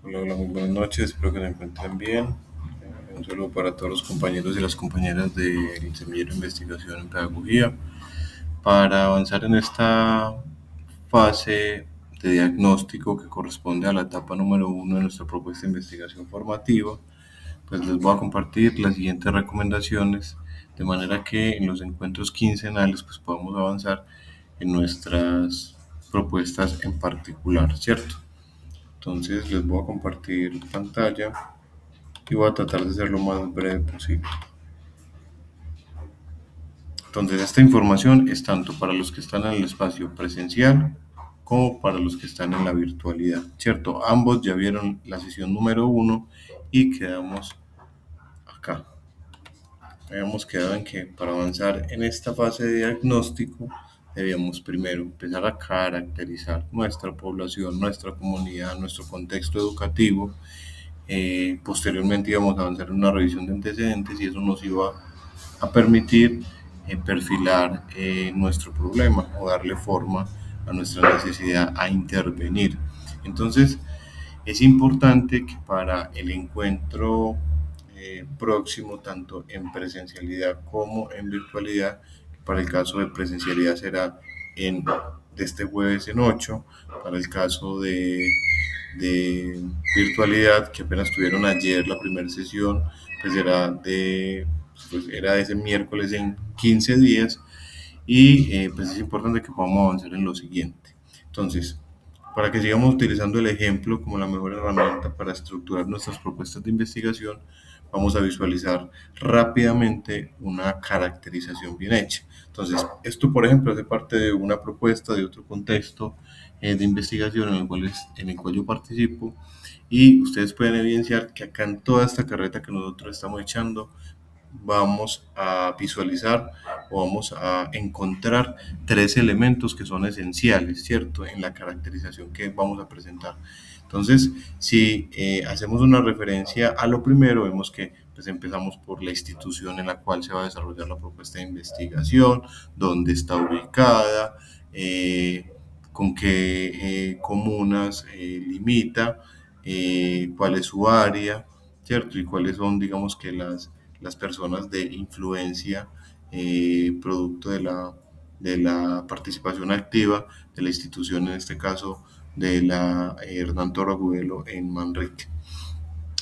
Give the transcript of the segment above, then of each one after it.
Hola, hola, muy buenas noches, espero que se encuentren bien. Un saludo para todos los compañeros y las compañeras del Semillero de Investigación en Pedagogía. Para avanzar en esta fase de diagnóstico que corresponde a la etapa número uno de nuestra propuesta de investigación formativa, pues les voy a compartir las siguientes recomendaciones de manera que en los encuentros quincenales pues podamos avanzar en nuestras propuestas en particular, ¿cierto? Entonces les voy a compartir pantalla y voy a tratar de ser lo más breve posible. Entonces, esta información es tanto para los que están en el espacio presencial como para los que están en la virtualidad, ¿cierto? Ambos ya vieron la sesión número uno y quedamos acá. Habíamos quedado en que para avanzar en esta fase de diagnóstico debíamos primero empezar a caracterizar nuestra población, nuestra comunidad, nuestro contexto educativo. Posteriormente íbamos a avanzar en una revisión de antecedentes y eso nos iba a permitir perfilar nuestro problema o darle forma a nuestra necesidad a intervenir. Entonces, es importante que para el encuentro próximo, tanto en presencialidad como en virtualidad, para el caso de presencialidad será de este jueves en 8, para el caso de virtualidad, que apenas tuvieron ayer la primera sesión, pues era ese miércoles en 15 días y pues es importante que podamos avanzar en lo siguiente. Entonces, para que sigamos utilizando el ejemplo como la mejor herramienta para estructurar nuestras propuestas de investigación, vamos a visualizar rápidamente una caracterización bien hecha. Entonces, esto, por ejemplo, hace parte de una propuesta de otro contexto de investigación en el cual yo participo y ustedes pueden evidenciar que acá en toda esta carreta que nosotros estamos echando, vamos a visualizar o vamos a encontrar tres elementos que son esenciales, ¿cierto? En la caracterización que vamos a presentar. Entonces, si hacemos una referencia a lo primero, vemos que pues, empezamos por la institución en la cual se va a desarrollar la propuesta de investigación, dónde está ubicada, con qué comunas limita, cuál es su área, ¿cierto? Y cuáles son, digamos que las personas de influencia producto de la participación activa de la institución, en este caso de la Hernán Toro Agudelo en Manrique.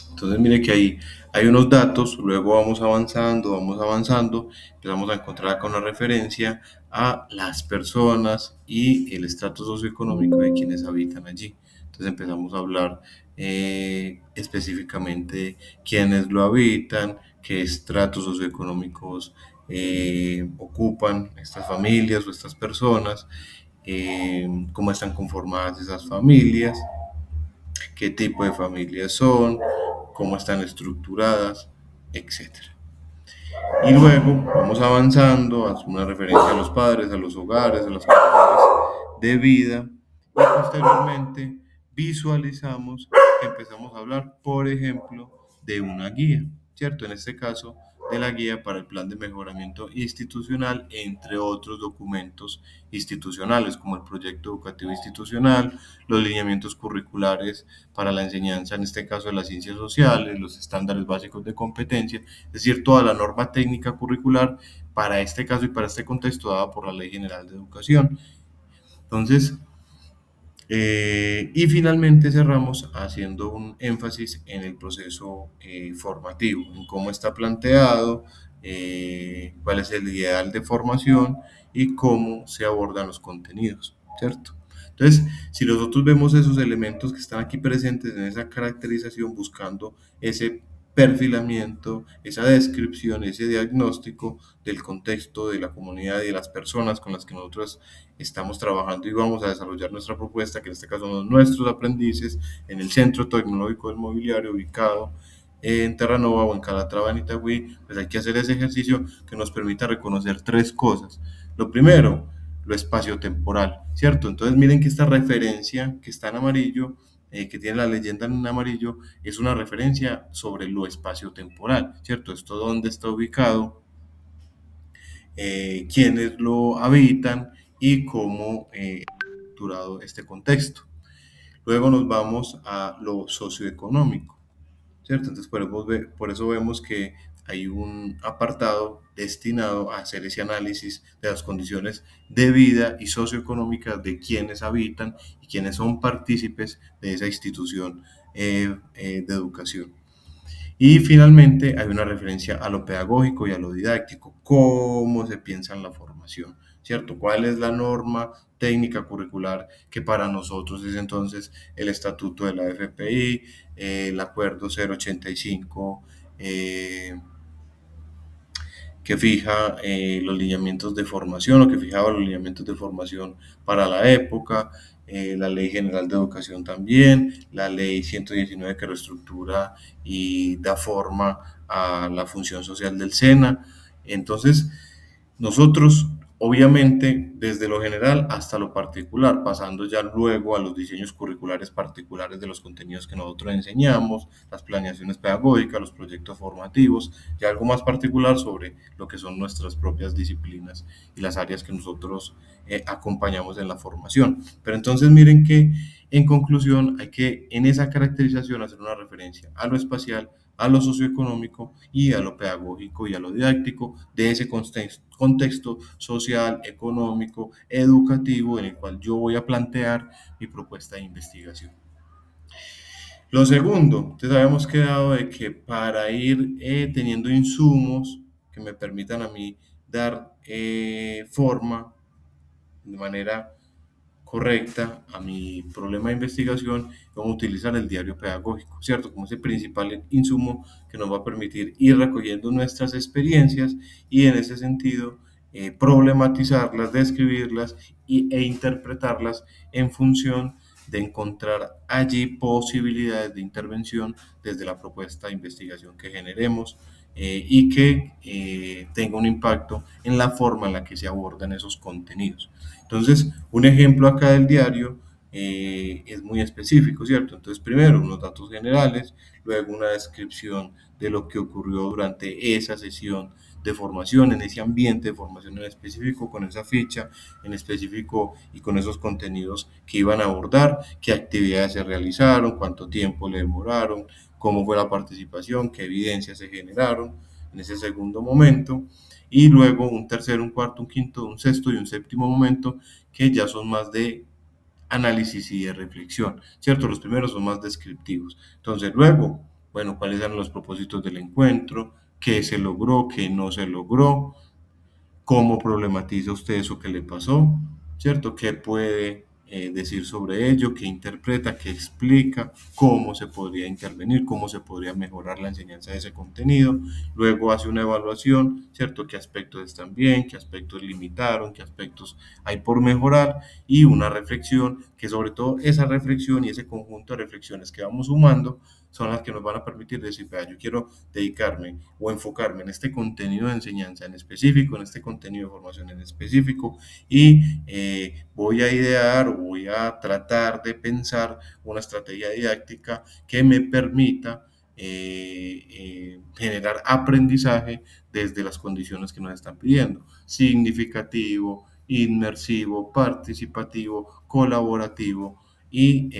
Entonces mire que ahí hay unos datos, luego vamos avanzando, empezamos a encontrar acá una referencia a las personas y el estrato socioeconómico de quienes habitan allí. Entonces empezamos a hablar específicamente de quiénes lo habitan, qué estratos socioeconómicos ocupan estas familias o estas personas, cómo están conformadas esas familias, qué tipo de familias son, cómo están estructuradas, etcétera. Y luego vamos avanzando, hacemos una referencia a los padres, a los hogares, a las condiciones de vida y posteriormente visualizamos que empezamos a hablar, por ejemplo, de una guía, ¿cierto? En este caso, de la guía para el plan de mejoramiento institucional, entre otros documentos institucionales como el proyecto educativo institucional, los lineamientos curriculares para la enseñanza, en este caso de las ciencias sociales, los estándares básicos de competencia, es decir, toda la norma técnica curricular para este caso y para este contexto dada por la Ley General de Educación. Entonces, y finalmente cerramos haciendo un énfasis en el proceso formativo, en cómo está planteado, cuál es el ideal de formación y cómo se abordan los contenidos, ¿cierto? Entonces, si nosotros vemos esos elementos que están aquí presentes en esa caracterización, buscando ese perfilamiento, esa descripción, ese diagnóstico del contexto de la comunidad y de las personas con las que nosotros estamos trabajando y vamos a desarrollar nuestra propuesta, que en este caso son nuestros aprendices, en el Centro Tecnológico del Mobiliario ubicado en Terranova o en Calatrava, en Itagüí, pues hay que hacer ese ejercicio que nos permita reconocer tres cosas. Lo primero, lo espacio-temporal, ¿cierto? Entonces miren que esta referencia que está en amarillo, que tiene la leyenda en amarillo, es una referencia sobre lo espacio-temporal, ¿cierto? Esto dónde está ubicado, quiénes lo habitan y cómo estructurado este contexto. Luego nos vamos a lo socioeconómico, ¿cierto? Entonces, por eso vemos que hay un apartado destinado a hacer ese análisis de las condiciones de vida y socioeconómicas de quienes habitan y quienes son partícipes de esa institución de educación. Y finalmente hay una referencia a lo pedagógico y a lo didáctico, cómo se piensa en la formación, ¿cierto? ¿Cuál es la norma técnica curricular que para nosotros es entonces el estatuto de la FPI, el acuerdo 085, que fija los lineamientos de formación o que fijaba los lineamientos de formación para la época, la Ley General de Educación también, la Ley 119 que reestructura y da forma a la función social del SENA. Entonces, nosotros, obviamente, desde lo general hasta lo particular, pasando ya luego a los diseños curriculares particulares de los contenidos que nosotros enseñamos, las planeaciones pedagógicas, los proyectos formativos, ya algo más particular sobre lo que son nuestras propias disciplinas y las áreas que nosotros acompañamos en la formación. Pero entonces miren que en conclusión hay que en esa caracterización hacer una referencia a lo espacial, a lo socioeconómico y a lo pedagógico y a lo didáctico de ese contexto social, económico, educativo en el cual yo voy a plantear mi propuesta de investigación. Lo segundo, entonces habíamos quedado de que para ir teniendo insumos que me permitan a mí dar forma de manera correcta a mi problema de investigación, vamos a utilizar el diario pedagógico, ¿cierto? Como ese principal insumo que nos va a permitir ir recogiendo nuestras experiencias y en ese sentido problematizarlas, describirlas e interpretarlas en función de encontrar allí posibilidades de intervención desde la propuesta de investigación que generemos y que tenga un impacto en la forma en la que se abordan esos contenidos. Entonces, un ejemplo acá del diario es muy específico, ¿cierto? Entonces, primero unos datos generales, luego una descripción de lo que ocurrió durante esa sesión de formación, en ese ambiente de formación en específico, con esa ficha en específico y con esos contenidos que iban a abordar, qué actividades se realizaron, cuánto tiempo le demoraron, cómo fue la participación, qué evidencias se generaron en ese segundo momento y luego un tercero, un cuarto, un quinto, un sexto y un séptimo momento que ya son más de análisis y de reflexión, ¿cierto? Los primeros son más descriptivos. Entonces, luego, bueno, ¿cuáles eran los propósitos del encuentro? ¿Qué se logró? ¿Qué no se logró? ¿Cómo problematiza usted eso que le pasó? ¿Cierto? ¿Qué puede decir sobre ello? ¿Qué interpreta? ¿Qué explica? ¿Cómo se podría intervenir? ¿Cómo se podría mejorar la enseñanza de ese contenido? Luego hace una evaluación, ¿cierto? ¿Qué aspectos están bien? ¿Qué aspectos limitaron? ¿Qué aspectos hay por mejorar? Y una reflexión, que sobre todo esa reflexión y ese conjunto de reflexiones que vamos sumando son las que nos van a permitir decir, vea, yo quiero dedicarme o enfocarme en este contenido de enseñanza en específico, en este contenido de formación en específico y voy a idear o voy a tratar de pensar una estrategia didáctica que me permita generar aprendizaje desde las condiciones que nos están pidiendo, significativo, inmersivo, participativo, colaborativo y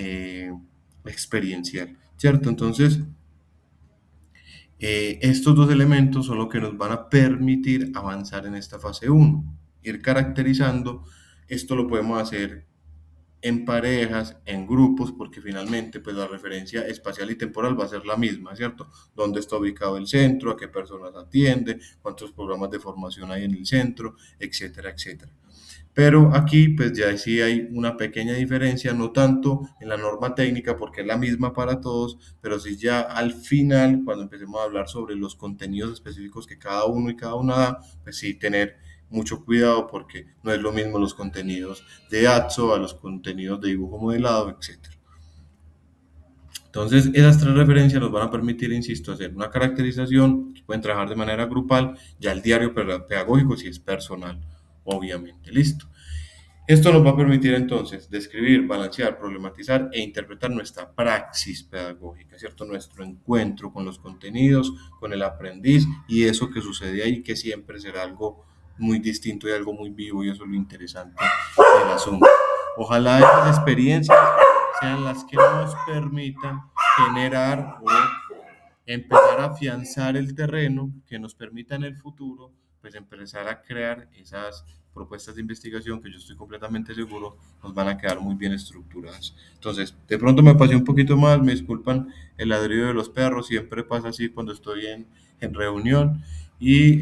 experiencial, ¿cierto? Entonces, estos dos elementos son lo que nos van a permitir avanzar en esta fase uno, ir caracterizando. Esto lo podemos hacer en parejas, en grupos, porque finalmente pues la referencia espacial y temporal va a ser la misma, ¿cierto? ¿Dónde está ubicado el centro? ¿A qué personas atiende? ¿Cuántos programas de formación hay en el centro? Etcétera, etcétera. Pero aquí pues ya sí hay una pequeña diferencia, no tanto en la norma técnica porque es la misma para todos, pero sí ya al final, cuando empecemos a hablar sobre los contenidos específicos que cada uno y cada una da, pues sí tener mucho cuidado porque no es lo mismo los contenidos de ATSO a los contenidos de dibujo modelado, etcétera. Entonces, esas tres referencias nos van a permitir, insisto, hacer una caracterización, pueden trabajar de manera grupal, ya el diario pedagógico si es personal, obviamente, listo. Esto nos va a permitir entonces describir, balancear, problematizar e interpretar nuestra praxis pedagógica, ¿cierto? Nuestro encuentro con los contenidos, con el aprendiz y eso que sucede ahí, que siempre será algo muy distinto y algo muy vivo y eso es lo interesante del asunto. Ojalá esas experiencias sean las que nos permitan generar o empezar a afianzar el terreno que nos permita en el futuro, pues empezar a crear esas propuestas de investigación que yo estoy completamente seguro nos van a quedar muy bien estructuradas. Entonces, de pronto me pasé un poquito más, me disculpan el ladrido de los perros, siempre pasa así cuando estoy en reunión y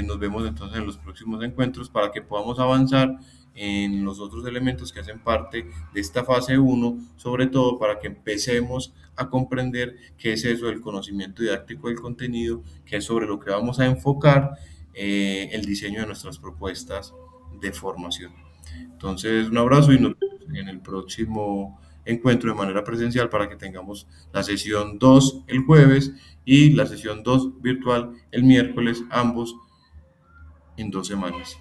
nos vemos entonces en los próximos encuentros para que podamos avanzar en los otros elementos que hacen parte de esta fase uno, sobre todo para que empecemos a comprender qué es eso del conocimiento didáctico del contenido, qué es sobre lo que vamos a enfocar el diseño de nuestras propuestas de formación. Entonces, un abrazo y nos vemos en el próximo encuentro de manera presencial para que tengamos la sesión 2 el jueves y la sesión 2 virtual el miércoles, ambos en 2 semanas.